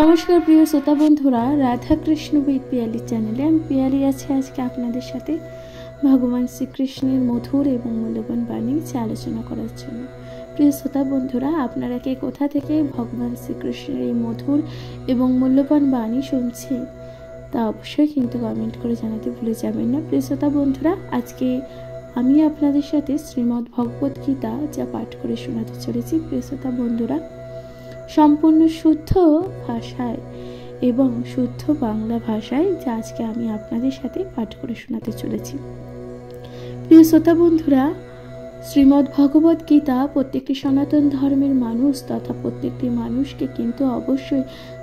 नमस्कार प्रिय श्रोता बंधुरा राधा कृष्ण विद पियाली चैनले आमि पियाली आछि आजके आपनादेर साथे भगवान श्रीकृष्णेर मधुर एवं मूल्यवान बाणी आलोचना करार जन्य। प्रिय श्रोता बंधुरा आपनारा के कोथा थेके भगवान श्रीकृष्णेर एई मधुर एवं मूल्यवान बाणी शुनछेन ता अवश्यई किन्तु कमेंट करे जानाते भुले जाबेन ना। प्रिय श्रोता बंधुरा आजके आमि आपनादेर साथे श्रीमद् भगवत गीता जा पाठ करे शोनाते चलेछि। प्रिय श्रोता बंधुरा सम्पूर्ण शुद्ध भाषाय एवं शुद्ध बांगला भाषाय जा आजके आमि आपनादेर साथे पाठ करे शोनाते चलेछि। प्रिय श्रोता बंधुरा श्रीमद् भगवत गीता प्रत्येकटी सनातन धर्मेर मानुष तथा प्रत्येकटी मानुषके किन्तु अवश्यई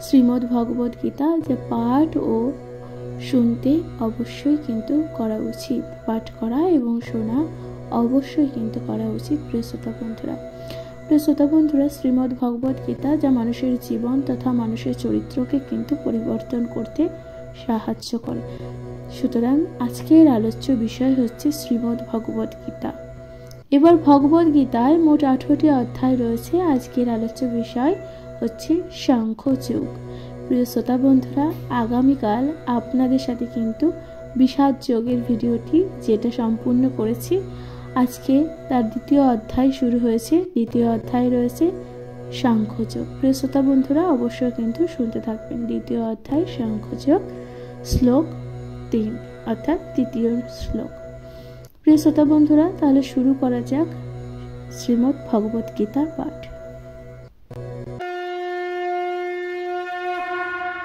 श्रीमद् भगवत गीता जा पाठ ओ शुनते अवश्यई किन्तु करा उचित। पाठ करा एवं शोना अवश्यई किन्तु करा उचित। प्रिय श्रोता बंधुरा प्रिय श्रोता बंधुरा श्रीमद् भगवत गीता जा मानुषेर जीवन तथा मानुषेर चरित्रके किन्तु परिवर्तन करते साहाय्य करे। सुतरां आजकेर आलोच्य विषय हच्छे श्रीमद् भगवत गीता। एबार भगवत गीताय मोट 18टी अध्याय रयेछे। आजकेर आलोच्य विषय हच्छे सांख्ययोग। प्रिय श्रोता बंधुरा आगामीकाल आपनादेर साथे किन्तु विषाद योगेर भिडियोटी जेटा सम्पूर्ण करेछि आजके तार द्वितीय अध्याय शुरू हয়েছে। द्वितीय अध्याय रयेছে सांख्ययोग। प्रिय श्रोता बंधुरा अवश्य किन्तु शुनते थाकबेन। द्वितीय अध्याय सांख्ययोग श्लोक 3 अर्थात तृतीय श्लोक। प्रिय श्रोता बंधुरा ताहले शुरू करा जाक श्रीमद् भगवत गीता पाठ।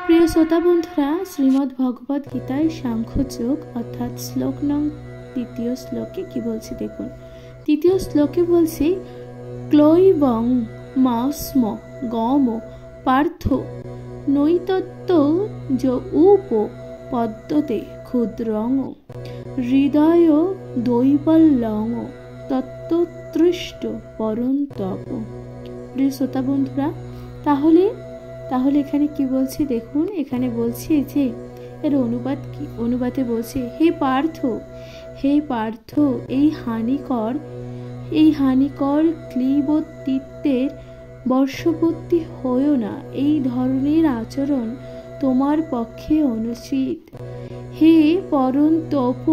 प्रिय श्रोता बंधुरा श्रीमद् भगवत गीताय सांख्ययोग अर्थात श्लोक नং तृतीय श्लोके कि बोलছে দেখুন। तृतीय श्लोके बोलছে ক্লৈবং মাস্ম গম পার্থ নৈতত্ত্ব য উপ পদ্মতে ক্ষুদ্রং হৃদয় দৈবল্যং তত্ত্বতৃষ্ট পরন্তপ। প্রিয় শ্রোতা বন্ধুরা তাহলে এখানে কি বলছে দেখুন। এখানে বলছে যে এর অনুবাদ কি, অনুবাদে বলছে হে পার্থ এই হানিকর ক্লীবতীত্বের বর্ষবর্তী হয়েও না। এই ধরনের আচরণ তোমার পক্ষে অনুচিত। হে পরন্তপ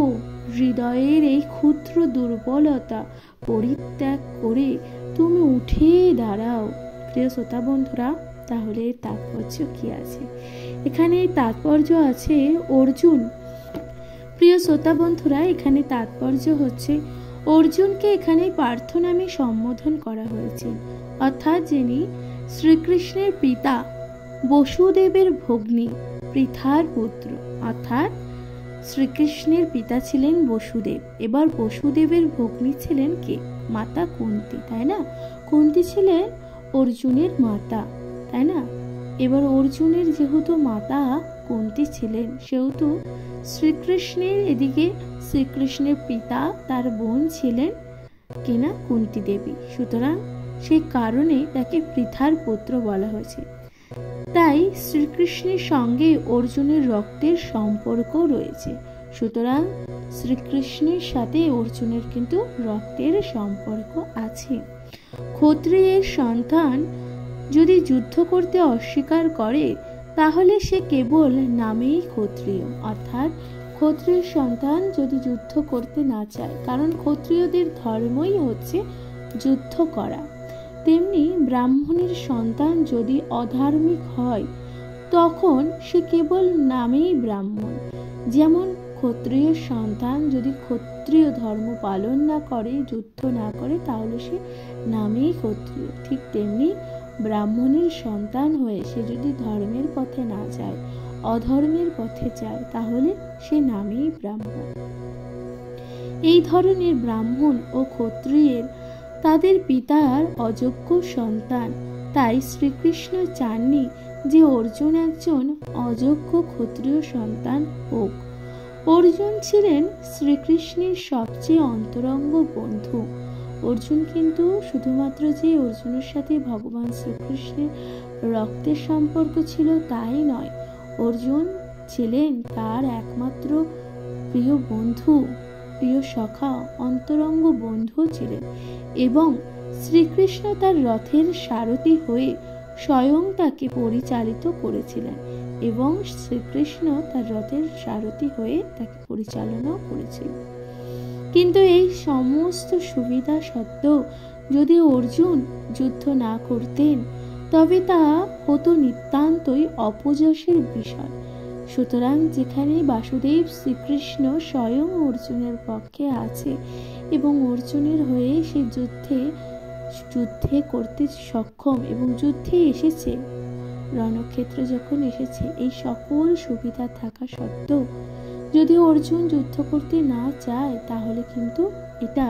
হৃদয়ের এই ক্ষুদ্র দুর্বলতা পরিত্যাগ করে তুমি উঠে দাঁড়াও। প্রিয় শ্রোতা বন্ধুরা তাহলে তাৎপর্য কি আছে এখানে? তাৎপর্য আছে অর্জুন। প্রিয় শ্রোতা বন্ধুরা এখানে তাৎপর্য হচ্ছে অর্জুনকে এখানে পার্থ নামে সম্বোধন করা হয়েছে, অর্থাৎ যিনি শ্রীকৃষ্ণের পিতা বসুদেবের ভগ্নী পৃথার পুত্র। অর্থাৎ শ্রীকৃষ্ণের পিতা ছিলেন বসুদেব। এবার বসুদেবের ভগ্নী ছিলেন কে? মাতা কুন্তী, তাই না? কুন্তী ছিলেন অর্জুনের মাতা, তাই না? এবার অর্জুনের যেহেতু মাতা কুন্তী ছিলেন সেহেতু শ্রীকৃষ্ণের এদিকে শ্রীকৃষ্ণের পিতা তার বোন ছিলেন কিনা কুন্তী দেবী। সুতরাং সেই কারণে তাকে পৃথার পুত্র বলা হয়েছে। তাই শ্রীকৃষ্ণের সঙ্গে অর্জুনের রক্তের সম্পর্ক রয়েছে। সুতরাং শ্রীকৃষ্ণের সাথে অর্জুনের কিন্তু রক্তের সম্পর্ক আছে। ক্ষত্রিয়ের সন্তান যদি যুদ্ধ করতে অস্বীকার করে তাহলে সে কেবল নামেই ক্ষত্রিয়। অর্থাৎ ক্ষত্রিয় সন্তান যদি যুদ্ধ করতে না চায়, কারণ ক্ষত্রিয়দের ধর্মই হচ্ছে যুদ্ধ করা, তেমনি ব্রাহ্মণের সন্তান যদি অধার্মিক হয় তখন সে কেবল নামেই ব্রাহ্মণ। যেমন ক্ষত্রিয় সন্তান যদি ক্ষত্রিয় ধর্ম পালন না করে, যুদ্ধ না করে, তাহলে সে নামেই ক্ষত্রিয়। ঠিক তেমনি ব্রাহ্মণের সন্তান হয়ে সে যদি ধর্মের পথে না যায়, অধর্মের পথে যায়, তাহলে সে নামেই ব্রাহ্মণ। এই ধরনের ব্রাহ্মণ ও ক্ষত্রিয়ের তাদের পিতার অযোগ্য সন্তান। তাই শ্রীকৃষ্ণ চাননি যে অর্জুন একজন অযোগ্য ক্ষত্রিয় সন্তান হোক। অর্জুন ছিলেন শ্রীকৃষ্ণের সবচেয়ে অন্তরঙ্গ বন্ধু। অর্জুন কিন্তু শুধুমাত্র যে অর্জুনের সাথে ভগবান শ্রীকৃষ্ণের রক্তের সম্পর্ক ছিল তাই নয়, অর্জুন ছিলেন তার একমাত্র প্রিয় বন্ধু, প্রিয় সখা, অন্তরঙ্গ বন্ধু ছিলেন। এবং শ্রীকৃষ্ণ তার রথের সারথি হয়ে স্বয়ং তাকে পরিচালিত করেছিলেন এবং শ্রীকৃষ্ণ তার রথের সারথি হয়ে তাকে পরিচালনা করেছিল। কিন্তু এই সমস্ত সুবিধা সত্ত্বেও যদি অর্জুন যুদ্ধ না করতেন তবে তা হতো নিতান্তই অপযশের বিষয়। সুতরাং যেখানে বাসুদেব শ্রীকৃষ্ণ স্বয়ং অর্জুনের পক্ষে আছে এবং অর্জুনের হয়ে সে যুদ্ধে করতে সক্ষম এবং যুদ্ধে এসেছে, রণক্ষেত্রে যখন এসেছে, এই সকল সুবিধা থাকা সত্ত্বেও যদি অর্জুন যুদ্ধ করতে না চায় তাহলে কিন্তু এটা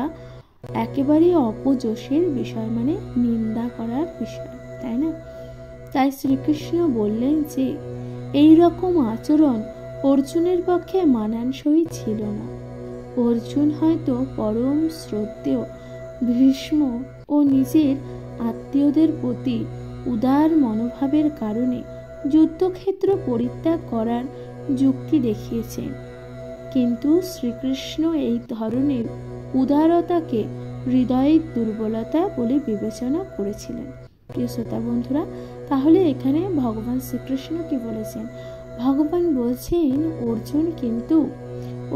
একেবারে অপযশের বিষয়, মানে নিন্দা করার বিষয়, তাই না? তাই শ্রীকৃষ্ণ বললেন যে এই রকম আচরণ অর্জুনের পক্ষে মানানসই ছিল না। অর্জুন হয়তো পরম শ্রদ্ধেয় ভীষ্ম ও নিজের আত্মীয়দের প্রতি উদার মনোভাবের কারণে যুদ্ধক্ষেত্র পরিত্যাগ করার যুক্তি দেখিয়েছেন, কিন্তু শ্রীকৃষ্ণ এই ধরনের উদারতাকে হৃদয়ের দুর্বলতা বলে বিবেচনা করেছিলেন। প্রিয় শ্রোতা বন্ধুরা, তাহলে এখানে ভগবান শ্রীকৃষ্ণ কি বলেছেন? ভগবান বলছেন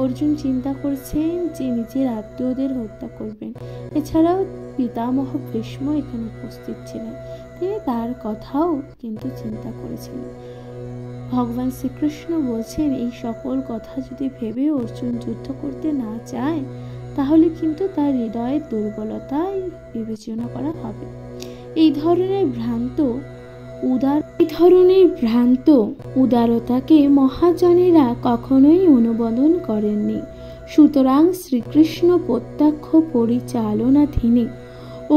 অর্জুন চিন্তা করছেন যে নিজের আত্মীয়দের হত্যা করবেন। এছাড়াও পিতামহ ভীষ্ম এখানে উপস্থিত ছিলেন, তিনি তার কথাও কিন্তু চিন্তা করেছিলেন। ভগবান শ্রীকৃষ্ণ বলছেন এই সকল কথা যদি ভেবে অর্জুন যুদ্ধ করতে না চায় তাহলে কিন্তু তার হৃদয়ের দুর্বলতাই বিবেচনা করা হবে। এই ধরনের ভ্রান্ত উদারতাকে মহাজনেরা কখনোই অনুমোদন করেননি। সুতরাং শ্রীকৃষ্ণ প্রত্যক্ষ পরিচালনাধীনে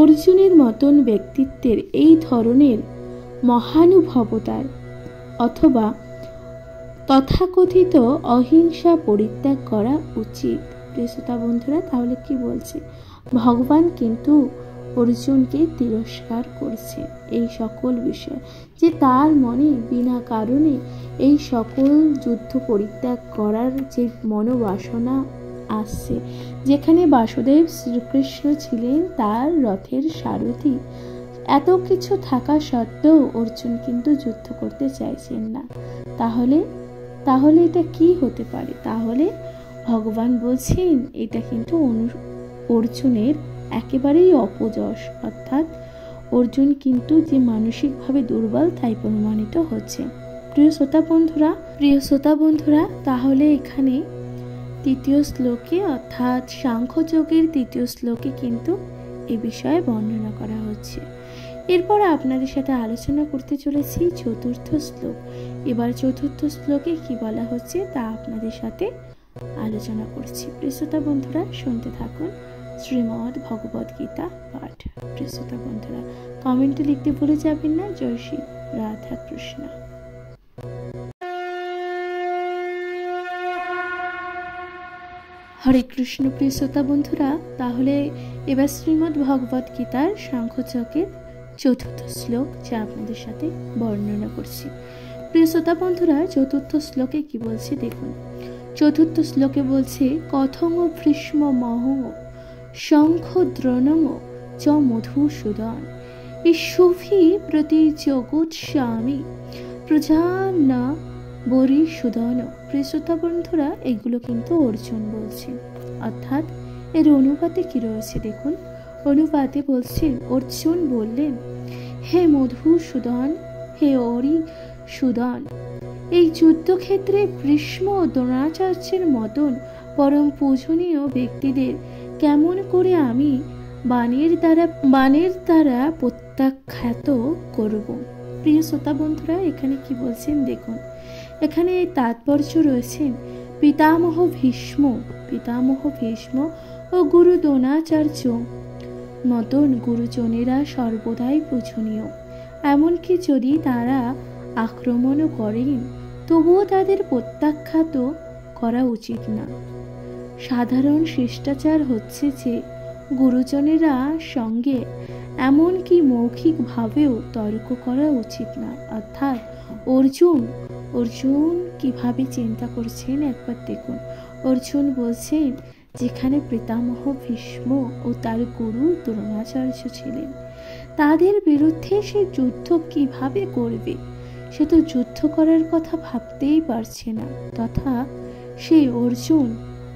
অর্জুনের মতন ব্যক্তিত্বের এই ধরনের মহানুভবতার অথবা তথাকথিত অহিংসা পরিত্যাগ করা উচিত। প্রিয় শ্রোতা বন্ধুরা, তাহলে কি বলছে? ভগবান কিন্তু অর্জুনকে তিরস্কার করছে এই সকল বিষয়, যে তার মনে বিনা কারণে এই সকল যুদ্ধ পরিত্যাগ করার যে মনোবাসনা আসছে, যেখানে বাসুদেব শ্রীকৃষ্ণ ছিলেন তার রথের সারথি, এত কিছু থাকা সত্ত্বেও অর্জুন কিন্তু যুদ্ধ করতে চাইছেন না। তাহলে এটা কি হতে পারে? তাহলে ভগবান বলছেন এটা কিন্তু অর্জুনের একেবারেই অপযশ, অর্থাৎ অর্জুন কিন্তু যে মানসিকভাবে দুর্বল তাই প্রমাণিত হচ্ছে। প্রিয় শ্রোতা বন্ধুরা, তাহলে এখানে তৃতীয় শ্লোকে অর্থাৎ সাংখ্যযোগের তৃতীয় শ্লোকে কিন্তু এ বিষয়ে বর্ণনা করা হচ্ছে। এরপর আপনাদের সাথে আলোচনা করতে চলেছি চতুর্থ শ্লোক। এবার চতুর্থ শ্লোকে কি বলা হচ্ছে তা আপনাদের সাথে আলোচনা করছি। প্রিয় শ্রোতা বন্ধুরা, শুনতে থাকুন শ্রীমদ্ ভগবদ গীতা পাঠ। প্রিয় শ্রোতা বন্ধুরা, কমেন্টে লিখতে ভুলে যাবেন না। জয় শ্রী রাধা কৃষ্ণ। হরে কৃষ্ণ। প্রিয় শ্রোতা বন্ধুরা, তাহলে এবার শ্রীমদ্ ভগবদ গীতার সাংখ্যযোগের চতুর্থ শ্লোক যা আপনাদের সাথে বর্ণনা করছি। প্রিয় শ্রোতা বন্ধুরা, চতুর্থ শ্লোকে কি বলছে দেখুন। চতুর্থ শ্লোকে বলছে কথং ভীষ্ম মহং শঙ্খ দ্রোণং চ মধুসূদন ইষ্যুভি প্রতি জগৎস্বামী প্রজান বরিসুদন। প্রিয় শ্রোতা বন্ধুরা, এগুলো কিন্তু অর্জুন বলছে, অর্থাৎ এর অনুপাতে কি রয়েছে দেখুন। অনুপাতে বলছেন, অর্জুন বললেন, হে মধুসূদন, হে অরিসুদন, এই যুদ্ধক্ষেত্রে ভীষ্ম ও দ্রোণাচার্যের মতন পরম পূজনীয় ব্যক্তিদের কেমন করে আমি বাণের দ্বারা প্রত্যাখ্যাত করব। প্রিয় শ্রোতা বন্ধুরা, এখানে কি বলছেন দেখুন। এখানে তাৎপর্য রয়েছেন পিতামহ ভীষ্ম ও গুরু দ্রোণাচার্য মতন গুরুজনেরা সর্বদাই পূজনীয়। এমনকি যদি তারা আক্রমণও করেন তবুও তাদের প্রত্যাখ্যাত করা উচিত না। সাধারণ শিষ্টাচার হচ্ছে যে গুরুজনেরা সঙ্গে এমনকি মৌখিকভাবেও তর্ক করা উচিত না। অর্থাৎ অর্জুন কিভাবে চিন্তা করছেন একবার দেখুন। অর্জুন বলছেন, যেখানে পিতামহ ভীষ্ম ও তার গুরু দ্রোণাচার্য ছিলেন, তাদের বিরুদ্ধে সে যুদ্ধ কিভাবে করবে? সে তো যুদ্ধ করার কথা ভাবতেই পারছে না। তথা সেই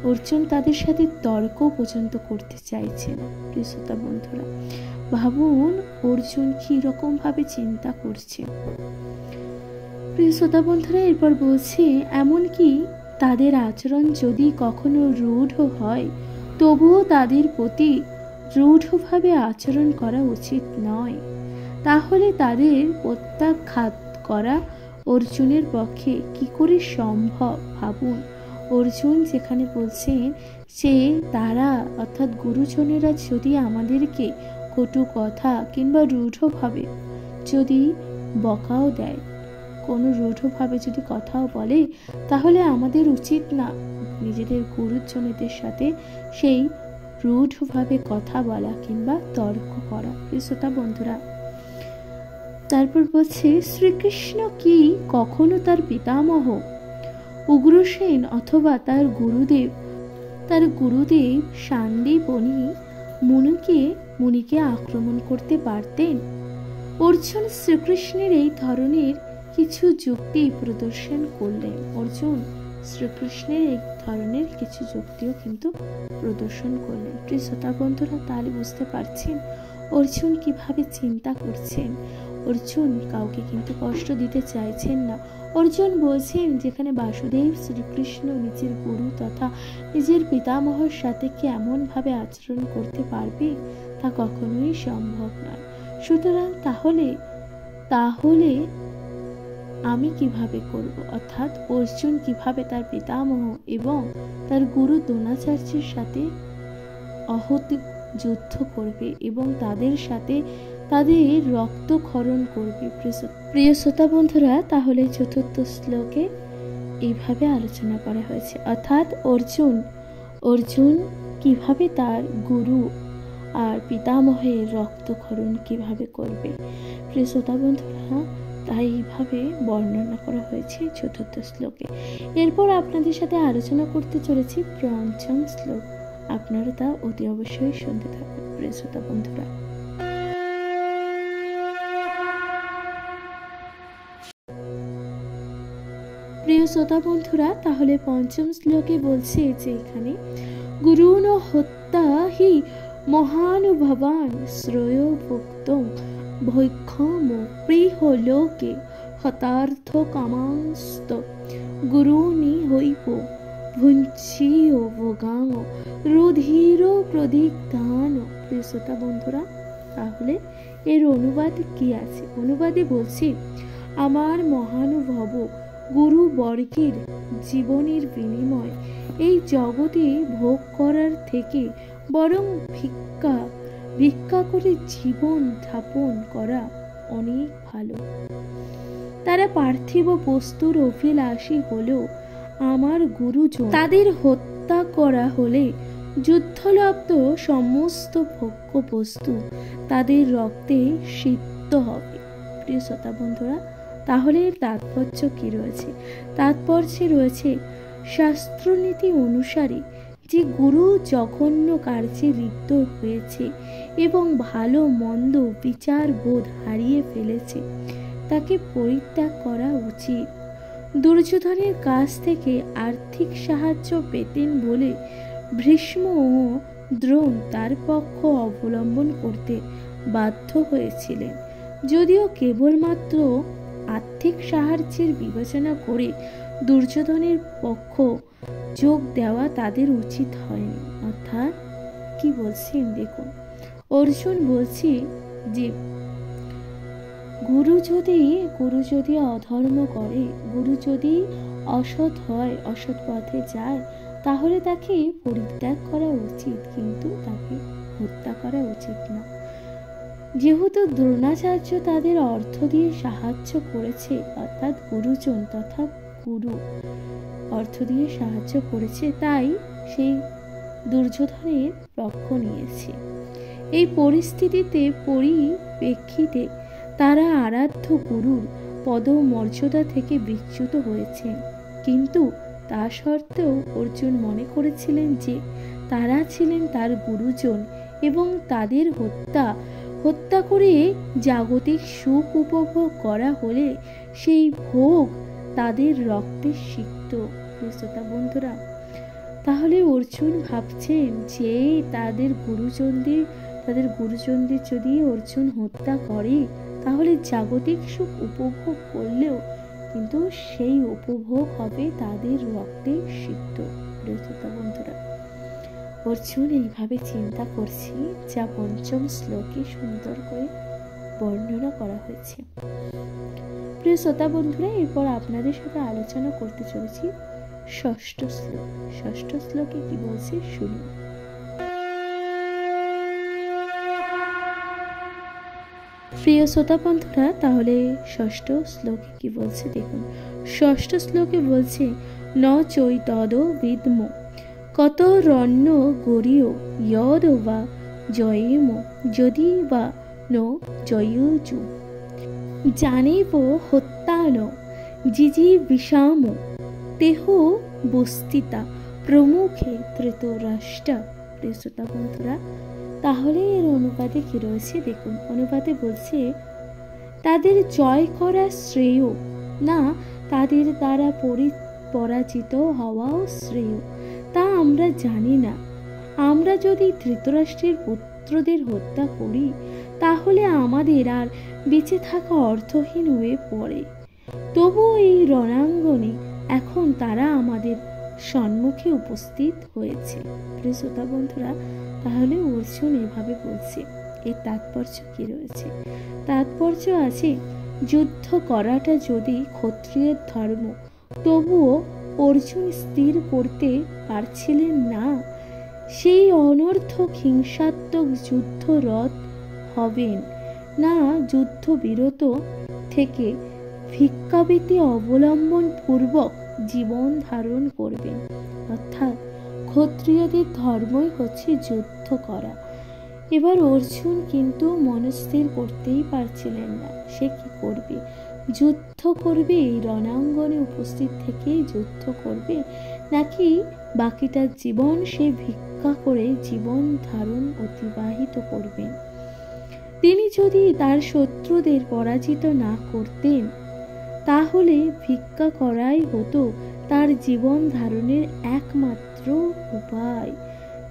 অর্জুন তাদের সাথে তর্ক পর্যন্ত করতে চাইছে না। প্রিয় শ্রোতা বন্ধুরা, ভাবুন অর্জুন কি রকম ভাবে চিন্তা করছে। প্রিয় শ্রোতা বন্ধুরা, এরপর বলছে, এমনকি তাদের আচরণ যদি কখনো রূঢ় হয়, তবুও তাদের প্রতি রূঢ়ভাবে আচরণ করা উচিত নয়। তাহলে তাদের প্রত্যাঘাত করা অর্জুনের পক্ষে কি করে সম্ভব? ভাবুন, অর্জুন যেখানে বলছেন যে তারা অর্থাৎ গুরুজনেরা যদি আমাদেরকে কটু কথা কিংবা রূঢ়ভাবে যদি বকাও দেয়, কোনো রূঢ়ভাবে যদি কথাও বলে, তাহলে আমাদের উচিত না নিজেদের গুরুজনদের সাথে সেই রূঢ়ভাবে কথা বলা কিংবা তর্ক করা। শ্রোতা বন্ধুরা, তারপর বলছে, শ্রীকৃষ্ণ কি কখনো তার পিতামহ উগ্রসেন অথবা তার গুরুদেব সান্দিপনি মুনিকে আক্রমণ করতে পারতেন? অর্জুন শ্রীকৃষ্ণের এই ধরনের কিছু যুক্তি প্রদর্শন করলেন। অর্জুন শ্রীকৃষ্ণের এই ধরনের কিছু যুক্তিও কিন্তু প্রদর্শন করলেন। প্রিয় শ্রোতা বন্ধুরা, তাহলে বুঝতে পারছেন অর্জুন কিভাবে চিন্তা করছেন। অর্জুন কাউকে কিন্তু কষ্ট দিতে চাইছেন না। অর্জুন বলছেন, যেখানে বাসুদেব শ্রীকৃষ্ণ নিজের গুরু তথা নিজের পিতামহর সাথে কি এমন ভাবে আচরণ করতে পারবে, তা কখনোই সম্ভব নয়। সুতরাং তাহলে আমি কিভাবে করব? অর্থাৎ অর্জুন কিভাবে তার পিতামহ এবং তার গুরু দ্রোণাচার্যের সাথে অহত যুদ্ধ করবে এবং তাদের সাথে তাদের রক্তক্ষরণ করবে। প্রিয় শ্রোতা বন্ধুরা, তাহলে চতুর্থ শ্লোকে এইভাবে আলোচনা করা হয়েছে, অর্থাৎ অর্জুন কিভাবে তার গুরু আর পিতামহের রক্তক্ষরণ কিভাবে করবে। প্রিয় শ্রোতা বন্ধুরা, তাই এইভাবে বর্ণনা করা হয়েছে চতুর্থ শ্লোকে। এরপর আপনাদের সাথে আলোচনা করতে চলেছি পঞ্চম শ্লোক। আপনারা তা অতি অবশ্যই শুনতে থাকুন। প্রিয় শ্রোতা বন্ধুরা, তাহলে পঞ্চম শ্লোকে বলছে যে এখানে গুরুন হত্যা হি মহানুভবান শ্রেয় ভুক্তং ভৈক্ষম প্রিহ লোকে হতার্থ কামাংস্ত গুরুনি হইব ভুঞ্চিও ভোগাং রুধির প্রদিগ্ধান। প্রিয় শ্রোতা বন্ধুরা, তাহলে এর অনুবাদ কি আছে? অনুবাদে বলছি, আমার মহানুভব গুরু বর্গের জীবনের বিনিময় এই জগতে ভোগ করার থেকে বরং ভিক্ষা করে জীবন যাপন করা অনেক ভালো। তারা পার্থিব বস্তুর অভিলাষী হলেও আমার গুরুজন, তাদের হত্যা করা হলে যুদ্ধলব্ধ সমস্ত ভোগ্য বস্তু তাদের রক্তে সিক্ত হবে। প্রিয় শ্রোতা বন্ধুরা, তাহলে এর তাৎপর্য কি রয়েছে? তাৎপর্যে রয়েছে, শাস্ত্রনীতি অনুসারে যে গুরু জঘন্য কার্যে লিপ্ত হয়েছে এবং ভালো মন্দ বিচার বোধ হারিয়ে ফেলেছে, তাকে পরিত্যাগ করা উচিত। দুর্যোধনের কাছ থেকে আর্থিক সাহায্য পেতেন বলে ভীষ্ম ও দ্রোণ তার পক্ষ অবলম্বন করতে বাধ্য হয়েছিলেন। যদিও কেবলমাত্র আর্থিক সাহায্যের বিবেচনা করে দুর্যোধনের পক্ষ যোগ দেওয়া তাদের উচিত হয়নি। অর্থাৎ কি বলছেন দেখুন, অর্জুন বলছে যে গুরু যদি অধর্ম করে, গুরু যদি অসৎ হয়, অসৎ পথে যায়, তাহলে তাকে পরিত্যাগ করা উচিত, কিন্তু তাকে হত্যা করা উচিত না। যেহেতু দ্রোণাচার্য তাদের অর্থ দিয়ে সাহায্য করেছে, অর্থাৎ গুরুজন তথা গুরু অর্থ দিয়ে সাহায্য করেছে, তাই সেই দুর্যোধনের পক্ষ নিয়েছে। এই পরিপ্রেক্ষিতে তারা আরাধ্য গুরুর পদমর্যাদা থেকে বিচ্যুত হয়েছে। কিন্তু তা সত্ত্বেও অর্জুন মনে করেছিলেন যে তারা ছিলেন তার গুরুজন এবং তাদের হত্যা হত্যা করে জাগতিক সুখ উপভোগ করা হলে সেই ভোগ তাদের রক্তে সিক্ত। শ্রোতা বন্ধুরা, তাহলে অর্জুন ভাবছেন যে তাদের গুরুজনদের যদি অর্জুন হত্যা করে, তাহলে জাগতিক সুখ উপভোগ করলেও কিন্তু সেই উপভোগ হবে তাদের রক্তে সিক্ত। শ্রোতা বন্ধুরা, অর্জুন এইভাবে চিন্তা করছে, যা পঞ্চম শ্লোকে সুন্দর করে বর্ণনা করা হয়েছে। প্রিয় শ্রোতা বন্ধুরা, এরপর আপনাদের সাথে আলোচনা করতে চলেছি ষষ্ঠ শ্লোক। ষষ্ঠ শ্লোকে কি বলছে শুনুন। প্রিয় শ্রোতা বন্ধুরা, তাহলে ষষ্ঠ শ্লোকে কি বলছে দেখুন। ষষ্ঠ শ্লোকে বলছে, ন চৈতদ বিদ্ম কত রণ্য গরীয় যদ বা জয়েম যদি বা ন জয়ুজু জানেব হত্যান জিজি বিষাম তেহ বস্তিতা প্রমুখে ধৃতরাষ্ট্র। প্রিয় শ্রোতা বন্ধুরা, তাহলে এর অনুবাদে কি রয়েছে দেখুন। অনুবাদে বলছে, তাদের জয় করা শ্রেয় না তাদের দ্বারা পরাজিত হওয়াও শ্রেয়, তা আমরা জানি না। আমরা যদি ধৃতরাষ্ট্রের পুত্রদের হত্যা করি, তাহলে আমাদের আর বেঁচে থাকা অর্থহীন হয়ে পড়ে। তবুও এই রণাঙ্গনে এখন তারা আমাদের সম্মুখে উপস্থিত হয়েছে। প্রিয় শ্রোতা বন্ধুরা, তাহলে অর্জুন এভাবে বলছে, এর তাৎপর্য কি রয়েছে? তাৎপর্য আছে, যুদ্ধ করাটা যদি ক্ষত্রিয়ের ধর্ম, তবুও অর্জুন স্থির করতে পারছিলেন না সেই অনর্থক হিংসাত্মক যুদ্ধরত হবেন না, যুদ্ধবিরত থেকে ভিক্ষাবৃত্তি অবলম্বন পূর্বক জীবন ধারণ করবেন। অর্থাৎ ক্ষত্রিয়দের ধর্মই হচ্ছে যুদ্ধ করা। এবার অর্জুন কিন্তু মনস্থির করতেই পারছিলেন না সে কি করবে। যুদ্ধ করবে, এই রণাঙ্গনে উপস্থিত থেকেই যুদ্ধ করবে, নাকি বাকিটা জীবন সে ভিক্ষা করে জীবন ধারণ অতিবাহিত করবেন। তিনি যদি তার শত্রুদের পরাজিত না করতেন, তাহলে ভিক্ষা করাই হতো তার জীবন ধারণের একমাত্র উপায়।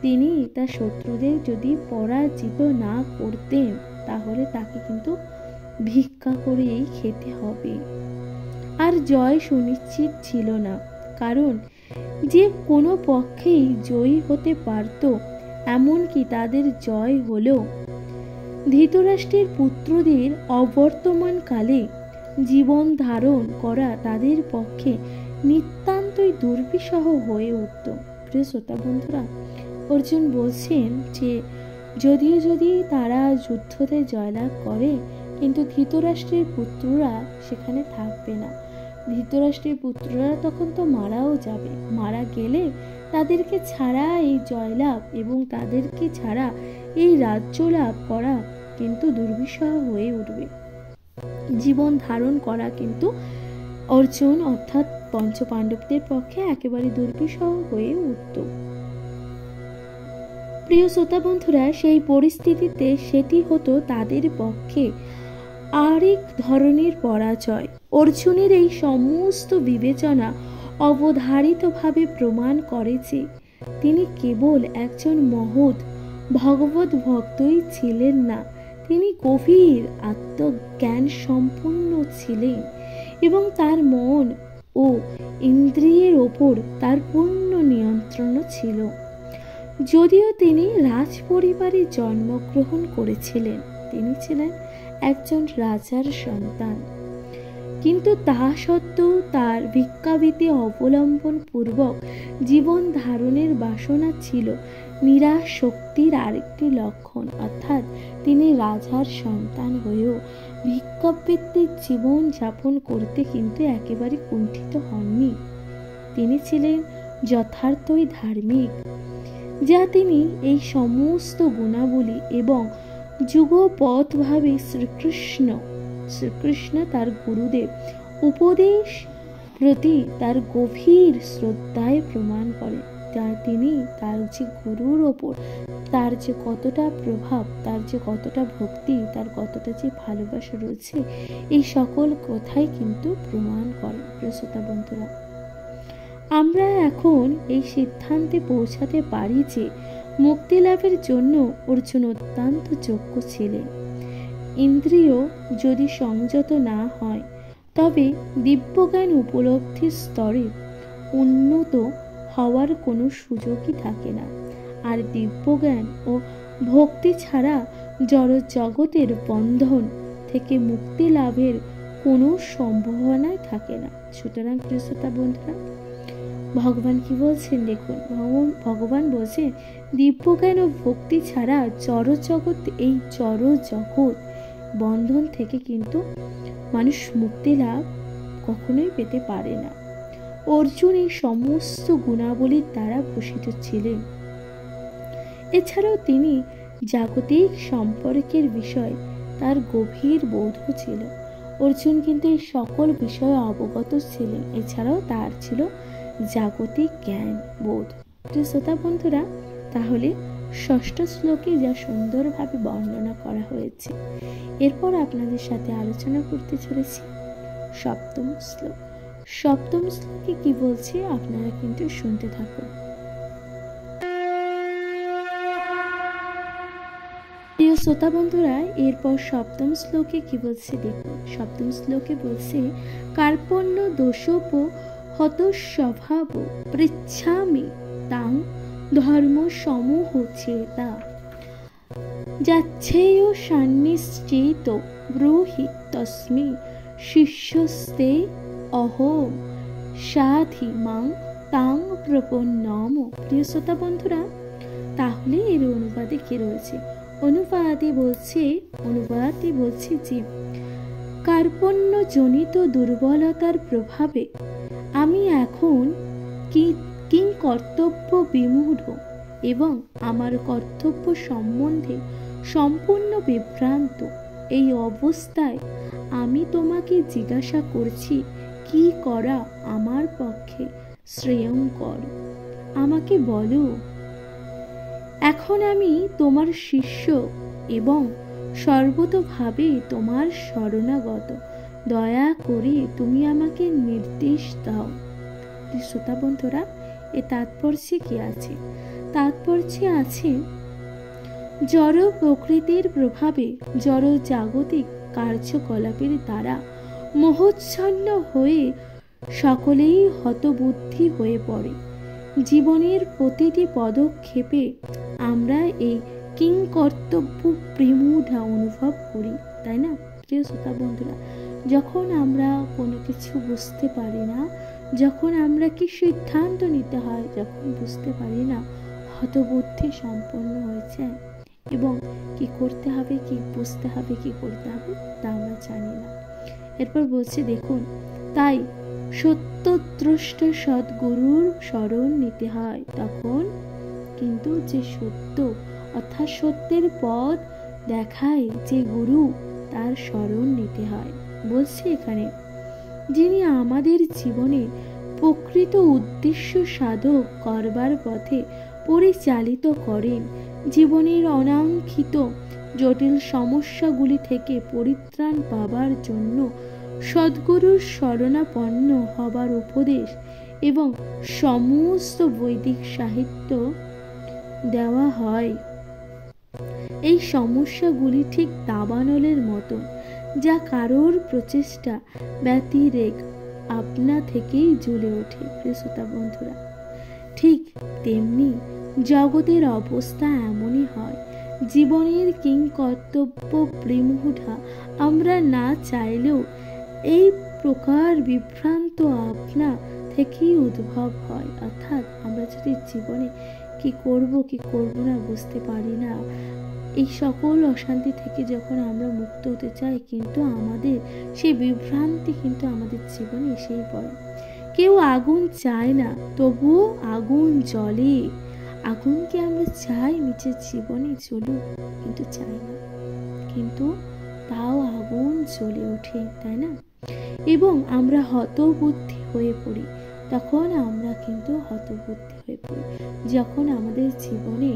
তিনি তার শত্রুদের যদি পরাজিত না করতেন, তাহলে তাকে কিন্তু ভিক্ষা করেই খেতে হবে। আর জয় সুনিশ্চিত ছিল না, কারণ যে কোনো পক্ষেই জয়ী হতে পারত, এমনকি তাদের জয় হলেও ধৃতরাষ্ট্রের পুত্রদের অবর্তমানকালে জীবন ধারণ করা তাদের পক্ষে নিতান্তই দুর্বিষহ হয়ে উঠত। প্রিয় শ্রোতা বন্ধুরা, অর্জুন বলছেন যে যদি তারা যুদ্ধতে জয়লাভ করে, কিন্তু ধৃতরাষ্ট্রের পুত্ররা সেখানে থাকবে না। ধৃতরাষ্ট্রের পুত্ররা তখন তো মারাও যাবে। মারা গেলে তাদেরকে ছাড়া এই জয়লাভ এবং তাদেরকে ছাড়া এই রাজ্য লাভ করা কিন্তু দুর্বিষহ হয়ে উঠবে। জীবন ধারণ করা কিন্তু অর্জুন অর্থাৎ পঞ্চপাণ্ডবদের পক্ষে একেবারে দুর্বিষহ হয়ে উঠত। প্রিয় শ্রোতা বন্ধুরা, সেই পরিস্থিতিতে সেটি হতো তাদের পক্ষে আরেক ধরনের পরাজয়। অর্জুনের এই সমস্ত বিবেচনা অবধারিতভাবে প্রমাণ করে যে তিনি কেবল একজন মহৎ ভগবত ভক্তই ছিলেন না, তিনি গভীর আত্মজ্ঞান সম্পন্ন ছিলেন এবং তার মন ও ইন্দ্রিয়ের ওপর তার পূর্ণ নিয়ন্ত্রণ ছিল। যদিও তিনি রাজ পরিবারে জন্মগ্রহণ করেছিলেন, তিনি ছিলেন একজন রাজার সন্তান, কিন্তু তা সত্ত্বেও তার ভিক্ষাবৃত্তি অবলম্বন পূর্বক জীবন ধারণের বাসনা ছিল নিরাশ শক্তির আরেকটি লক্ষণ। অর্থাৎ তিনি রাজার সন্তান হয়েও ভিক্ষাবৃত্তির জীবন যাপন করতে কিন্তু একেবারে কুণ্ঠিত হননি। তিনি ছিলেন যথার্থই ধার্মিক, যা তিনি এই সমস্ত গুণাবলী এবং যুগপৎভাবে শ্রীকৃষ্ণ তার গুরুদেব উপদেশ প্রতি তার গভীর শ্রদ্ধায় প্রমাণ করেন। তিনি তার যে গুরুর ওপর তার যে কতটা প্রভাব, তার যে কতটা ভক্তি, তার কতটা যে ভালোবাসা রয়েছে, এই সকল কথাই কিন্তু প্রমাণ করে। প্রিয় শ্রোতা বন্ধুরা, আমরা এখন এই সিদ্ধান্তে পৌঁছাতে পারি যে মুক্তি লাভের জন্য অর্জুন অত্যন্ত যোগ্য ছিলেন। ইন্দ্রিয় যদি সংযত না হয় তবে দিব্যজ্ঞান উপলব্ধির স্তরে উন্নত হওয়ার কোনো সুযোগই থাকে না। আর দিব্যজ্ঞান ও ভক্তি ছাড়া জড় জগতের বন্ধন থেকে মুক্তি লাভের কোনো সম্ভাবনাই থাকে না। সুতরাং প্রিয় শ্রোতা বন্ধুরা, ভগবান কি বলছেন দেখুন, ভগবান বলছেন দিব্যজ্ঞান ও ভক্তি ছাড়া জড় জগৎ, এই জড় জগৎ বন্ধন থেকে কিন্তু মানুষ মুক্তি লাভ কখনোই পেতে পারে না। অর্জুন এই সমস্ত গুণাবলীর দ্বারা ভূষিত ছিলেন। এছাড়াও তিনি জাগতিক সম্পর্কের বিষয় তার গভীর বোধ ছিল। অর্জুন কিন্তু এই সকল বিষয়ে অবগত ছিলেন। এছাড়াও তার ছিল জাগতিক জ্ঞান বোধ। শ্রোতা বন্ধুরা, তাহলে ষষ্ঠ শ্লোকে যা সুন্দরভাবে বর্ণনা করা হয়েছে, এরপর আপনাদের সাথে আলোচনা করতে চলেছি সপ্তম শ্লোক। সপ্তম শ্লোকে কি বলছে আপনারা কিন্তু শুনতে থাকুন। প্রিয় শ্রোতা বন্ধুরা, এরপর সপ্তম শ্লোকে কি বলছে দেখুন। সপ্তম শ্লোকে বলছে কার্পণ্য দোষোপ হত স্বভাব পৃচ্ছামি তাং ধর্ম সমূহ চেতা যাচ্ছেয় সান্নিশ্চিত ব্রূহি তস্মি শিষ্যস্তে অহোম সাধি মাং তাং প্রপন্নম। প্রিয় শ্রোতা বন্ধুরা, তাহলে এর অনুবাদে কি রয়েছে? অনুবাদে বলছে যে কার্পণ্য জনিত দুর্বলতার প্রভাবে আমি এখন কিং কর্তব্য বিমূঢ় এবং আমার কর্তব্য সম্বন্ধে সম্পূর্ণ বিভ্রান্ত। এই অবস্থায় আমি তোমাকে জিজ্ঞাসা করছি, কি করা আমার পক্ষে শ্রেয়ঙ্কর, আমাকে বলো। এখন আমি তোমার শিষ্য এবং সর্বতোভাবে তোমার শরণাগত। দয়া করে তুমি আমাকে নির্দেশ দাও। শ্রোতা বন্ধুরা, এ তাৎপর্যে কি আছে? তাৎপর্যে আছে জড় প্রকৃতির প্রভাবে জড় জাগতিক কার্যকলাপের দ্বারা মোহচ্ছন্ন হয়ে সকলেই হতবুদ্ধি হয়ে পড়ে। জীবনের প্রতিটি পদক্ষেপে আমরা এই কিংকর্তব্য প্রেমুঢা অনুভব করি, তাই না প্রিয় শ্রোতা বন্ধুরা? যখন আমরা কোনো কিছু বুঝতে পারি না, যখন আমরা কি সিদ্ধান্ত নিতে হয় যখন বুঝতে পারি না, হতবুদ্ধি সম্পন্ন হয়েছে এবং কি করতে হবে, কি বুঝতে হবে, কি করতে হবে তা আমরা জানি না। এরপর বলছে দেখুন, তাই সত্যদ্রষ্ট সদ্গুরুর শরণ নিতে হয়। তখন কিন্তু যে সত্য অর্থাৎ সত্যের পথ দেখায় যে গুরু, তার শরণ নিতে হয়। বলছে এখানে, যিনি আমাদের জীবনে প্রকৃত উদ্দেশ্য সাধক করবার পথে পরিচালিত করেন, জীবনের অনাকাঙ্ক্ষিত জটিল সমস্যাগুলি থেকে পরিত্রাণ পাবার জন্য সদ্গুরুর শরণাপন্ন হবার উপদেশ এবং সমস্ত বৈদিক সাহিত্য দেওয়া হয়। এই সমস্যাগুলি ঠিক দাবানলের মতো, যা কারোর প্রচেষ্টা ব্যতিরেক আপনা থেকেই জ্বলে ওঠে। প্রিয় শ্রোতা বন্ধুরা, ঠিক তেমনি জগতের অবস্থা এমনই হয়। জীবনের কিংকর্তব্য প্রেমুঢা আমরা না চাইলেও এই প্রকার বিভ্রান্ত আপনা থেকেই উদ্ভব হয়। অর্থাৎ আমরা যদি জীবনে কি করব কি করব না বুঝতে পারি না, এই সকল অশান্তি থেকে যখন আমরা মুক্ত হতে চাই, কিন্তু আমাদের সেই বিভ্রান্তি কিন্তু আমাদের জীবনে এসেই পড়ে। কেউ আগুন চায় না, তবুও আগুন জ্বলে। আগুনকে আমরা চাই নিজের জীবনে জ্বলুক, কিন্তু চাই না, কিন্তু তাও আগুন জ্বলে ওঠে, তাই না? এবং আমরা হতবুদ্ধি হয়ে পড়ি। তখন আমরা কিন্তু হতবুদ্ধি হয়ে পড়ি। যখন আমাদের জীবনে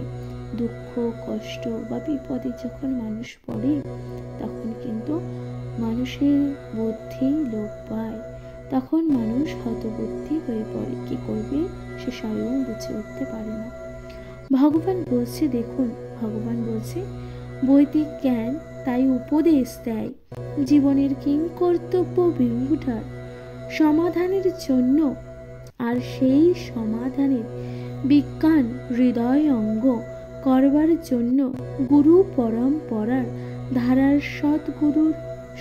দুঃখ, কষ্ট বা বিপদে যখন মানুষ পড়ে, তখন কিন্তু মানুষের বুদ্ধি লোপ পায়। তখন মানুষ হতবুদ্ধি হয়ে পড়ে, কি করবে সে স্বয়ং বুঝে উঠতে পারে না। ভগবান বলছে, দেখুন ভগবান বলছে বৈদিক জ্ঞান তাই উপদেশ দেয় জীবনের কিংকর্তব্য বিমূঢ়তার সমাধানের জন্য, আর সেই সমাধানের বিজ্ঞান হৃদয় অঙ্গ করবার জন্য গুরু পরম্পরার ধারার সদ্গুরুর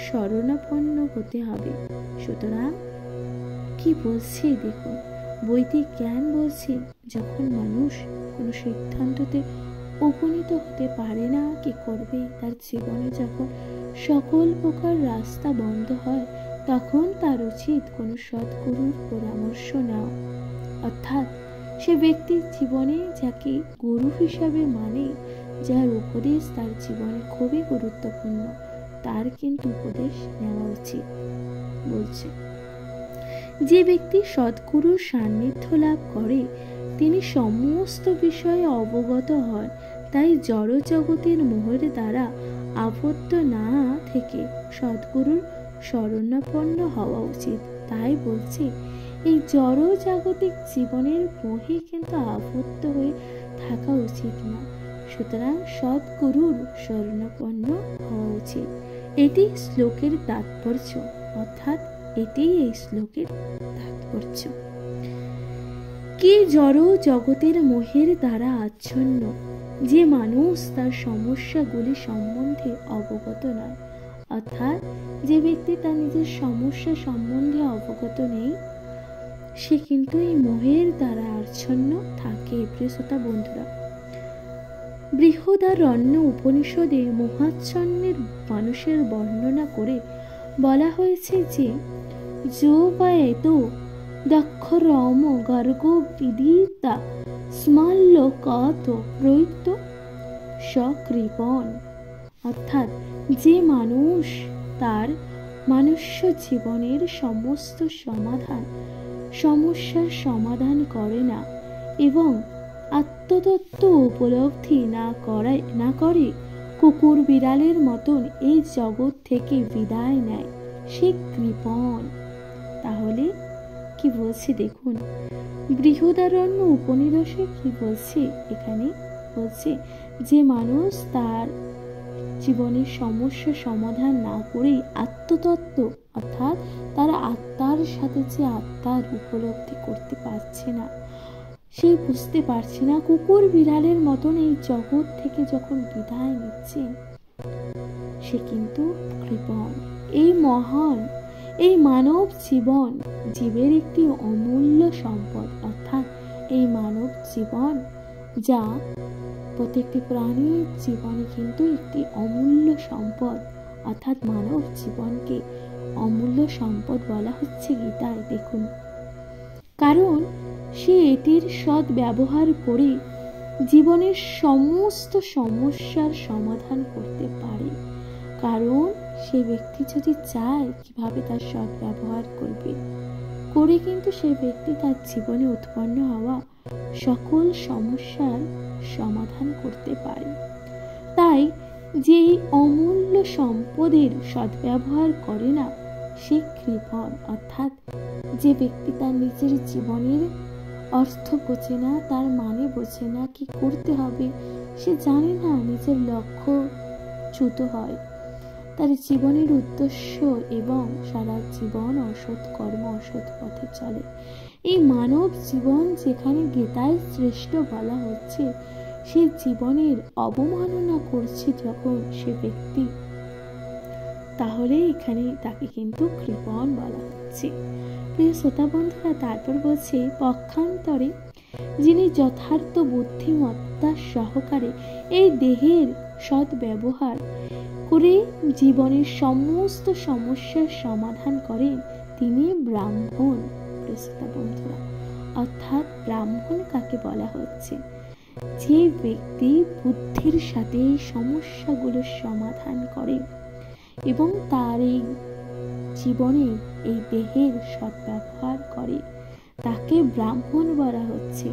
শরণাপন্ন হতে হবে। সুতরাং কি বলছে দেখুন, বৈদিক জ্ঞান বলছে যখন মানুষ কোনো সিদ্ধান্ততে উপনীত হতে পারে না, কি করবে, তার জীবনে যখন সকল প্রকার রাস্তা বন্ধ হয়, তখন তার উচিত কোনো সদ্গুরুর পরামর্শ নেওয়া। অর্থাৎ সে ব্যক্তির জীবনে যাকে গুরু হিসাবে মানে, যার উপদেশ তার জীবনে খুবই গুরুত্বপূর্ণ, তার কিন্তু উপদেশ নেওয়া উচিত। বলছে যে ব্যক্তি সদ্গুরুর সান্নিধ্য লাভ করে তিনি সমস্ত বিষয়ে অবগত হন। তাই জড় জগতের মোহের দ্বারা আবদ্ধ না থেকে সদ্গুরুর শরণাপন্ন হওয়া উচিত। তাই বলছে এই জড় জাগতিক জীবনের মোহে কিন্তু আবদ্ধ হয়ে থাকা উচিত না। সুতরাং সদ্গুরুর শরণাপন্ন হওয়া উচিত। এটি শ্লোকের তাৎপর্য, অর্থাৎ এটাই এই শ্লোকের তাৎপর্য। কি জড় জগতের মোহের দ্বারা আচ্ছন্ন যে মানুষ তার সমস্যাগুলি সম্বন্ধে অবগত নয়, অর্থাৎ যে ব্যক্তি তার নিজের সমস্যা সম্বন্ধে অবগত নেই, সে কিন্তু এই মোহের দ্বারা আচ্ছন্ন থাকে। প্রিয় শ্রোতা বন্ধুরা, বৃহদারণ্য উপনিষদে মোহাচ্ছন্নের মানুষের বর্ণনা করে বলা হয়েছে যে যোগায়ত দক্ষরম গর্গ বিদিতা স্মাল্যকাত প্রয়ুক্ত সকৃপণ, অর্থাৎ যে মানুষ তার মনুষ্য জীবনের সমস্ত সমস্যার সমাধান করে না এবং আত্মতত্ত্ব উপলব্ধি না করে কুকুর বিড়ালের মতন এই জগৎ থেকে বিদায় নেয়, সে কৃপণ। তাহলে কি বলছে দেখুন, বৃহদারণ্য উপনিষদে কি বলছে, এখানে বলছে যে মানুষ তার জীবনের সমস্যা সমাধান না করেই আত্মতত্ত্ব, অর্থাৎ তার আত্মার সাথে যে আত্মার উপলব্ধি করতে পারছে না, সে বুঝতে পারছে না, কুকুর বিড়ালের মতন এই জগৎ থেকে যখন বিদায় নিচ্ছে, সে কিন্তু কৃপণ। এই মানব জীবন জীবের একটি অমূল্য সম্পদ, অর্থাৎ এই মানব জীবন যা প্রত্যেকটি প্রাণীর জীবনে কিন্তু একটি অমূল্য সম্পদ, অর্থাৎ মানব জীবনকে অমূল্য সম্পদ বলা হচ্ছে গীতায়। দেখুন, কারণ সে এটির সৎ ব্যবহার করে জীবনের সমস্ত সমস্যার সমাধান করতে পারে। কারণ সে ব্যক্তি যদি চায় কিভাবে তার সৎ ব্যবহার করে কিন্তু সে ব্যক্তি তার জীবনে উৎপন্ন হওয়া সকল সমস্যার সমাধান করতে পারে। তাই যে অমূল্য সম্পদের সদ্ব্যবহার করে না, সে কৃপণ, অর্থাৎ যে ব্যক্তি তার নিজের জীবনের অর্থ বোঝে না, তার মানে বোঝে না, কি করতে হবে সে জানে না, নিজের লক্ষ্য চ্যুত হয়, তার জীবনের উদ্দেশ্য এবং সারা জীবন অসৎ কর্ম অসৎ পথে চলে। এই মানব জীবন যেখানে গীতায় শ্রেষ্ঠ বলা হচ্ছে, সে জীবনের অবমাননা করছে যখন সে ব্যক্তি, তাহলে এখানে তাকে কিন্তু কৃপণ বলা হচ্ছে। প্রিয় শ্রোতা বন্ধুরা, তারপর বলছে পক্ষান্তরে যিনি যথার্থ বুদ্ধিমত্তা সহকারে এই দেহের সৎ ব্যবহার করে জীবনের সমস্ত সমস্যার সমাধান করেন, তিনি ব্রাহ্মণ। প্রিয় শ্রোতা বন্ধুরা, অর্থাৎ ব্রাহ্মণ কাকে বলা হচ্ছে, যে ব্যক্তি বুদ্ধির সাথে এই সমস্যাগুলোর সমাধান করে এবং তার এই জীবনে এই দেহের সৎ ব্যবহার করে, তাকে ব্রাহ্মণ বলা হচ্ছে।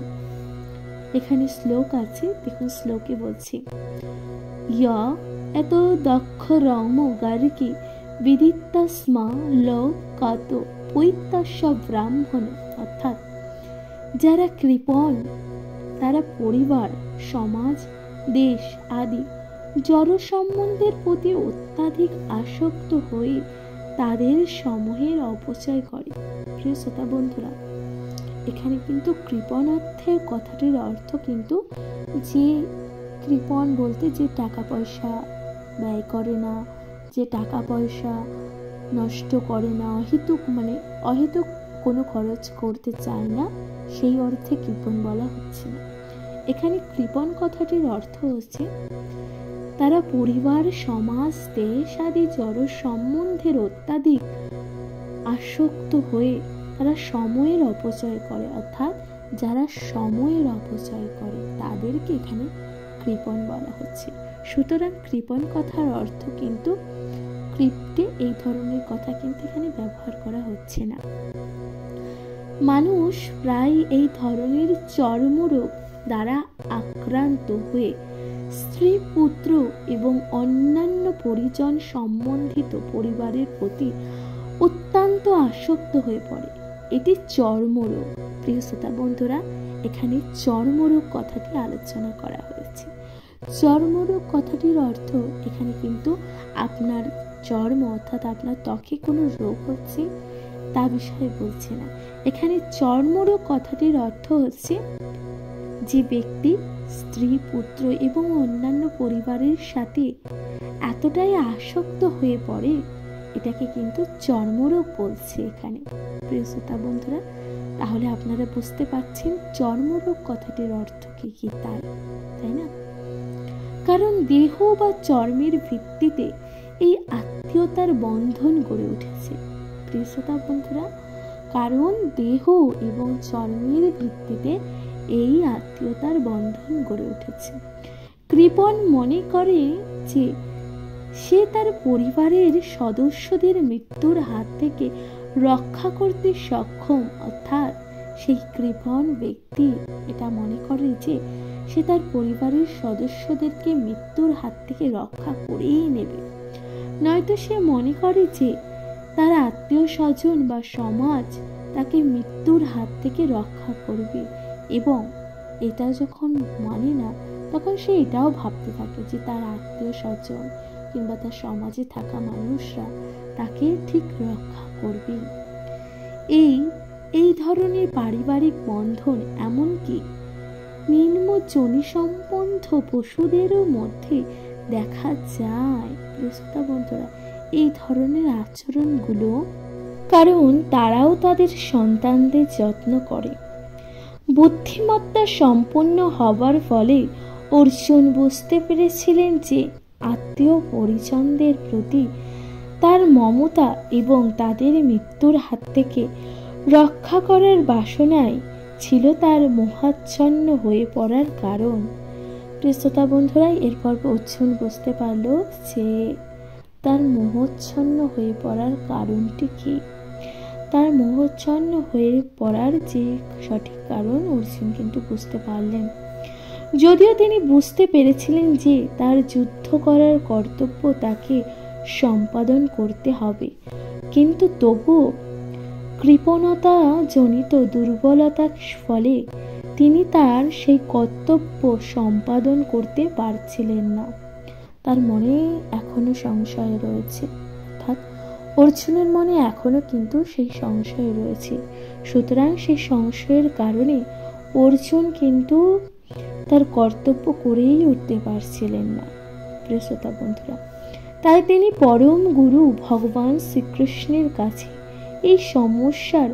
এখানে শ্লোক আছে, দেখুন শ্লোকে বলছি, ইয়া এত দক্ষ রম গার্গী বিদিত্তাস্মা লোকাত পৈত্যাস্য ব্রাহ্মণ। অর্থাৎ যারা কৃপণ, তারা পরিবার, সমাজ, দেশ আদি জড় সম্বন্ধের প্রতি অত্যাধিক আসক্ত হয়ে তাদের সময়ের অপচয় করে। প্রিয় শ্রোতা বন্ধুরা, এখানে কিন্তু কৃপণ অর্থের কথাটির অর্থ কিন্তু যে কৃপণ বলতে যে টাকা পয়সা ব্যয় করে না, যে টাকা পয়সা নষ্ট করে না, অহেতুক কোনো খরচ করতে চায় না, সেই অর্থে কৃপণ বলা হচ্ছে না। এখানে কৃপণ কথাটির অর্থ হচ্ছে তারা পরিবার, সমাজ, দেশ আদি জড় সম্বন্ধের অত্যাধিক আসক্ত হয়ে তারা সময়ের অপচয় করে। অর্থাৎ যারা সময়ের অপচয় করে তাদেরকে এখানে কৃপণ বলা হচ্ছে। সুতরাং কৃপণ কথার অর্থ কিন্তু ক্রিপ্টে এই ধরনের কথা কিন্তু এখানে ব্যবহার করা হচ্ছে না। মানুষ প্রায় এই ধরনের চর্মরোগ দ্বারা আক্রান্ত হয়ে স্ত্রী, পুত্র এবং অন্যান্য পরিজন সম্বন্ধিত পরিবারের প্রতি অত্যন্ত আসক্ত হয়ে পড়ে। এটি চর্মরোগ। প্রিয় শ্রোতা বন্ধুরা, এখানে চর্মরোগ কথাটি আলোচনা করা হয়েছে। চর্মরোগ কথাটির অর্থ এখানে কিন্তু আপনার চর্ম অর্থাৎ আপনার ত্বকে কোনো রোগ হচ্ছে তা বিষয়ে বলছে না। এখানে চর্মরোগ কথাটির অর্থ হচ্ছে যে ব্যক্তি স্ত্রী, পুত্র এবং অন্যান্য পরিবারের সাথে এতটাই আসক্ত হয়ে পড়ে, এটাকে কিন্তু চর্মরোগ বলছে এখানে। প্রিয় শ্রোতা বন্ধুরা, তাহলে আপনারা বুঝতে পারছেন চর্মরোগ কথাটির অর্থ কি তাই না? কারণ দেহ বা চর্মের ভিত্তিতে এই আত্মীয়তার বন্ধন গড়ে উঠেছে। প্রিয় শ্রোতা বন্ধুরা, কারণ দেহ এবং চর্মের ভিত্তিতে এই আত্মীয়তার বন্ধন গড়ে উঠেছে। কৃপণ মনে করে যে সে তার পরিবারের সদস্যদের মৃত্যুর হাত থেকে রক্ষা করতে সক্ষম। অর্থাৎ সেই কৃপণ ব্যক্তি এটা মনে করে যে সে তার পরিবারের সদস্যদেরকে মৃত্যুর হাত থেকে রক্ষা করেই নেবে। নয়তো সে মনে করে যে তার আত্মীয় স্বজন বা সমাজ তাকে মৃত্যুর হাত থেকে রক্ষা করবে, এবং এটা যখন মানে না, তখন সে এটাও ভাবতে থাকে যে তার আত্মীয় স্বজন কিংবা তার সমাজে থাকা মানুষরা তাকে ঠিক রক্ষা করবে। এই ধরনের পারিবারিক বন্ধন এমনকি নিম্ন যোনি সম্বন্ধ পশুদেরও মধ্যে দেখা যায়। শ্রোতা বন্ধুরা, এই ধরনের আচরণগুলো কারণ তারাও তাদের সন্তানদের যত্ন করে। বুদ্ধিমত্তা সম্পন্ন হবার ফলে অর্জুন বুঝতে পেরেছিলেন যে আত্মীয় পরিজনদের প্রতি তার মমতা এবং তাদের মৃত্যুর হাত থেকে রক্ষা করার বাসনাই ছিল তার মোহাচ্ছন্ন হয়ে পড়ার কারণ। শ্রোতা বন্ধুরা, এরপর অর্জুন বুঝতে পারল যে তার মোহচ্ছন্ন হয়ে পড়ার কারণটি কি। তার মোহচ্ছন্ন হয়ে পড়ার যে সঠিক কারণ অর্জুন কিন্তু বুঝতে পারলেন। যদিও তিনি বুঝতে পেরেছিলেন যে তার যুদ্ধ করার কর্তব্য তাকে সম্পাদন করতে হবে, কিন্তু তবুও কৃপণতা জনিত দুর্বলতার ফলে তিনি তার সেই কর্তব্য সম্পাদন করতে পারছিলেন না। তার মনে এখনো সংশয় রয়েছে, অর্থাৎ অর্জুনের মনে এখনো কিন্তু সেই সংশয় রয়েছে। সুতরাং সেই সংশয়ের কারণে অর্জুন কিন্তু তার কর্তব্য করেই উঠতে পারছিলেন না। প্রিয় শ্রোতা বন্ধুরা, তাই তিনি পরম গুরু ভগবান শ্রীকৃষ্ণের কাছে এই সমস্যার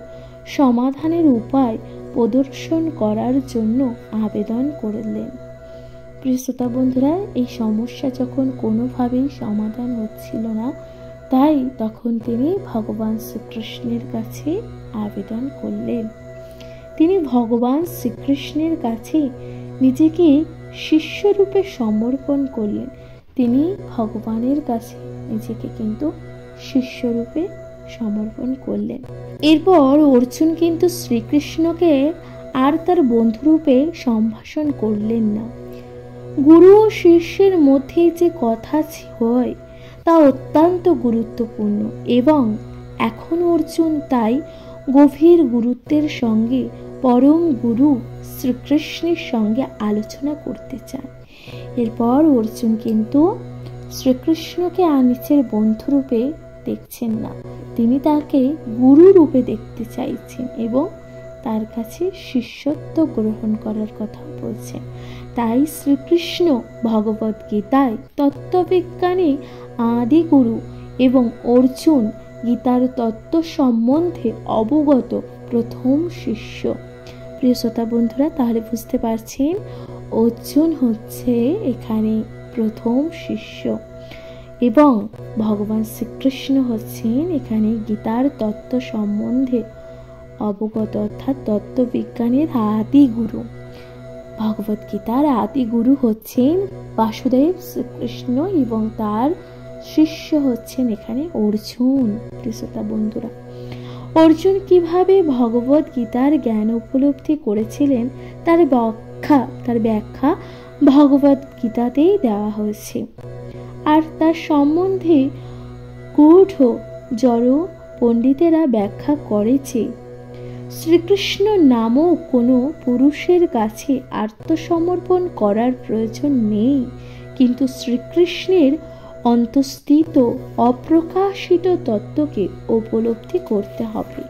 সমাধানের উপায় প্রদর্শন করার জন্য আবেদন করলেন। প্রিয় শ্রোতা বন্ধুরা, এই সমস্যা যখন কোনোভাবেই সমাধান হচ্ছিল না, তাই তখন তিনি ভগবান শ্রীকৃষ্ণের কাছে আবেদন করলেন। তিনি ভগবান শ্রীকৃষ্ণের কাছে নিজেকে শিষ্যরূপে সমর্পণ করলেন। তিনি ভগবানের কাছে নিজেকে কিন্তু শিষ্যরূপে সমর্পণ করলেন। এরপর অর্জুন কিন্তু শ্রীকৃষ্ণকে আর তার বন্ধুরূপে সম্ভাষণ করলেন না। গুরু ও শিষ্যের মধ্যে যে কথা হয় তা অত্যন্ত গুরুত্বপূর্ণ, এবং এখন অর্জুন তাই গভীর গুরুত্বের সঙ্গে পরম গুরু শ্রীকৃষ্ণের সঙ্গে আলোচনা করতে চান। এরপর অর্জুন কিন্তু শ্রীকৃষ্ণকে আর নিজের বন্ধুরূপে দেখছেন না, তিনি তাকে গুরু রূপে দেখতে চাইছেন এবং তার কাছে শিষ্যত্ব গ্রহণ করার কথা বলছেন। তাই শ্রীকৃষ্ণ ভগবদ গীতায় তত্ত্ববিজ্ঞানী আদি গুরু এবং অর্জুন গীতার তত্ত্ব সম্বন্ধে অবগত প্রথম শিষ্য। প্রিয় শ্রোতা বন্ধুরা, তাহলে বুঝতে পারছেন অর্জুন হচ্ছে এখানে প্রথম শিষ্য এবং ভগবান শ্রীকৃষ্ণ হচ্ছেন এখানে গীতার তত্ত্ব সম্বন্ধে অবগত, অর্থাৎ তত্ত্ববিজ্ঞানের আদি গুরু। ভগবদ গীতার আদি গুরু হচ্ছেন বাসুদেব শ্রীকৃষ্ণ এবং তার শিষ্য হচ্ছেন এখানে অর্জুন। শ্রোতা বন্ধুরা, অর্জুন কিভাবে ভগবদ গীতার জ্ঞান উপলব্ধি করেছিলেন তার ব্যাখ্যা ভগবদ গীতাতেই দেওয়া হয়েছে। আর তার সম্বন্ধে গূঢ় জড় পণ্ডিতেরা ব্যাখ্যা করেছে শ্রীকৃষ্ণ নামক কোনো পুরুষের কাছে আত্মসমর্পণ করার প্রয়োজন নেই, কিন্তু শ্রীকৃষ্ণের অন্তঃস্থিত অপ্রকাশিত তত্ত্বকে উপলব্ধি করতে হবে।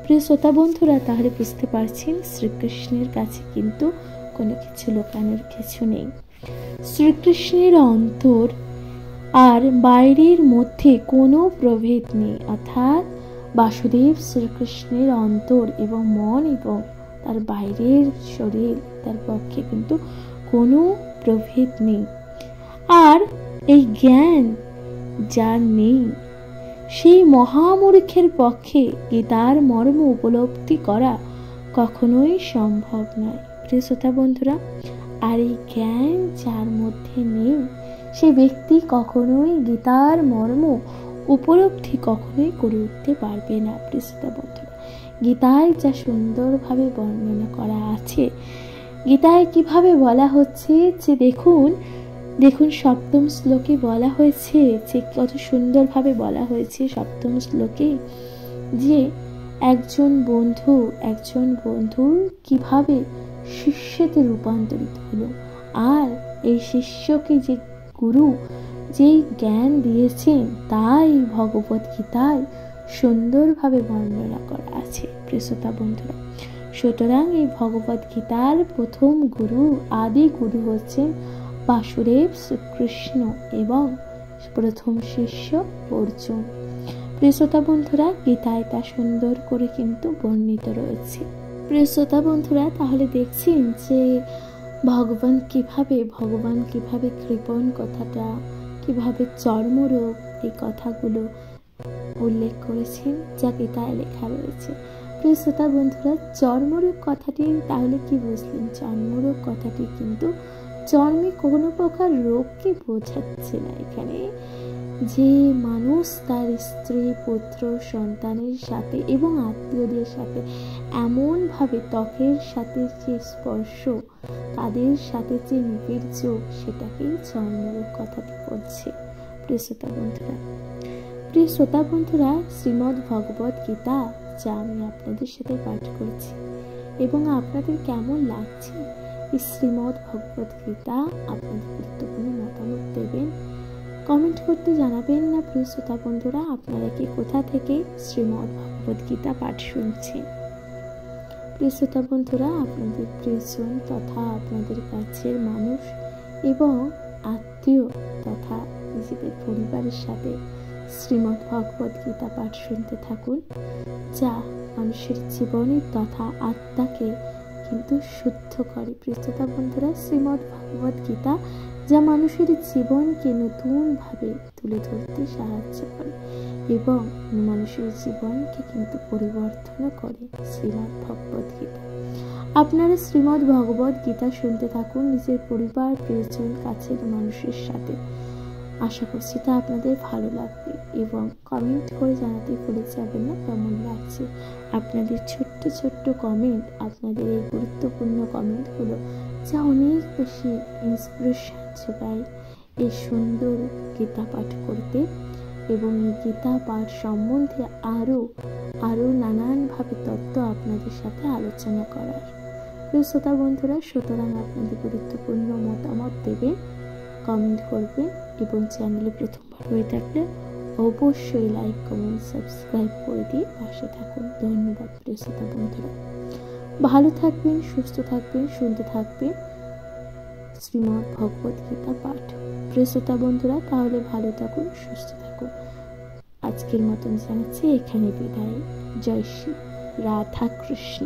প্রিয় শ্রোতা বন্ধুরা, তাহলে বুঝতে পারছেন শ্রীকৃষ্ণের কাছে কিন্তু কোনো কিছু লুকানোর কিছু নেই। শ্রীকৃষ্ণের অন্তর আর বাইরের মধ্যে কোনো প্রভেদ নেই, অর্থাৎ বাসুদেব শ্রীকৃষ্ণের অন্তর এবং মন এবং তার বাইরের শরীর, তার পক্ষে কিন্তু কোনো প্রভেদ নেই। আর এই জ্ঞান যার নেই সেই মহামূর্খের পক্ষে গীতার মর্ম উপলব্ধি করা কখনোই সম্ভব নয়। প্রিয় শ্রোতা বন্ধুরা, আর এই জ্ঞান যার মধ্যে নেই সে ব্যক্তি কখনোই গীতার মর্ম উপলব্ধি কখনোই করে উঠতে পারবে না। প্রিয় শ্রোতা বন্ধুরা, গীতায় যা সুন্দরভাবে বর্ণনা করা আছে, গীতায় কিভাবে বলা হচ্ছে যে দেখুন সপ্তম শ্লোকে বলা হয়েছে যে কত সুন্দরভাবে বলা হয়েছে সপ্তম শ্লোকে যে একজন বন্ধু কিভাবে শিষ্যতে রূপান্তরিত হলো, আর এই শিষ্যকে যে গুরু যেই জ্ঞান দিয়েছেন তাই ভগবদ গীতায় সুন্দরভাবে বর্ণনা করা আছে। প্রিয় শ্রোতা বন্ধুরা, সুতরাং এই ভগবদ গীতার প্রথম গুরু আদি গুরু হচ্ছেন বাসুদেব শ্রীকৃষ্ণ এবং প্রথম শিষ্য অর্জুন। প্রিয় শ্রোতা বন্ধুরা, গীতায় তা সুন্দর করে কিন্তু বর্ণিত রয়েছে। প্রিয় শ্রোতা বন্ধুরা, তাহলে দেখছেন যে ভগবান কিভাবে কৃপণ কথাটা, কিভাবে চর্মরোগ এই কথাগুলো উল্লেখ করেছেন যা গীতায় লেখা রয়েছে। প্রিয় শ্রোতা বন্ধুরা, চর্মরোগ কথাটি তাহলে কি বুঝলেন? চর্মরোগ কথাটি কিন্তু চর্মে কোনো প্রকার রোগকে বোঝাচ্ছে না। এখানে যে মানুষ তার স্ত্রী, পুত্র, সন্তানের সাথে এবং আত্মীয়দের সাথে এমনভাবে ত্বকের সাথে যে স্পর্শ, তাদের সাথে যে নিবিড় যোগ, সেটাকেই চর্মরোগ কথাটি বলছে। প্রিয় শ্রোতা বন্ধুরা, শ্রীমদ্ ভগবদ গীতা যা আমি আপনাদের সাথে পাঠ করছি এবং আপনাদের কেমন লাগছে এই শ্রীমদ্ ভগবদ গীতা, আপনাদের গুরুত্বপূর্ণ মতামত দেবেন, কমেন্ট করতে জানাবেন না। প্রিয় শ্রোতা বন্ধুরা, আপনারা কি কোথা থেকে শ্রীমদ্ ভগবদ গীতা পাঠ শুনছেন? প্রিয় শ্রোতা বন্ধুরা, আপনাদের প্রিয়জন তথা আপনাদের কাছের মানুষ এবং আত্মীয় তথা নিজেদের পরিবারের সাথে শ্রীমদ্ ভগবদ গীতা পাঠ শুনতে থাকুন, যা মানুষের জীবনে তথা আত্মাকে কিন্তু শুদ্ধ করে। প্রিয় শ্রোতা বন্ধুরা, শ্রীমদ্ ভগবদ গীতা যা মানুষের জীবনকে নতুনভাবে তুলে ধরতে সাহায্য করে এবং মানুষের জীবনকে কিন্তু পরিবর্তন করে। শ্রীমদ্ ভগবদ গীতা, আপনারা শ্রীমদ্ ভগবদ গীতা শুনতে থাকুন নিজের পরিবার, প্রিয়জন, কাছের মানুষের সাথে। আশা করছি তা আপনাদের ভালো লাগবে এবং কমেন্ট করে জানাতে ভুলে যাবেন না কেমন লাগছে। আপনাদের ছোট্ট ছোট্ট কমেন্ট, আপনাদের এই গুরুত্বপূর্ণ কমেন্টগুলো যা অনেক বেশি ইন্সপিরেশন যোগায় এই সুন্দর গীতা পাঠ করতে এবং এই গীতা পাঠ সম্বন্ধে আরও নানানভাবে তত্ত্ব আপনাদের সাথে আলোচনা করার। প্রিয় শ্রোতা বন্ধুরা, সুতরাং আপনাদের গুরুত্বপূর্ণ মতামত দেবেন, কমেন্ট করবেন এবং চ্যানেলে প্রথমবার হয়ে থাকলে অবশ্যই লাইক, কমেন্ট, সাবস্ক্রাইব করে দিয়ে পাশে থাকুন। ধন্যবাদ প্রিয় শ্রোতা বন্ধুরা। ভালো থাকবেন, সুস্থ থাকবেন, শুনতে থাকবেন শ্রীমদ্ ভগবত গীতা পাঠ। প্রিয় শ্রোতা বন্ধুরা, তাহলে ভালো থাকুন, সুস্থ থাকুন। আজকের মতন জানাচ্ছি এখানে বিদায়। জয় শ্রী রাধা কৃষ্ণ।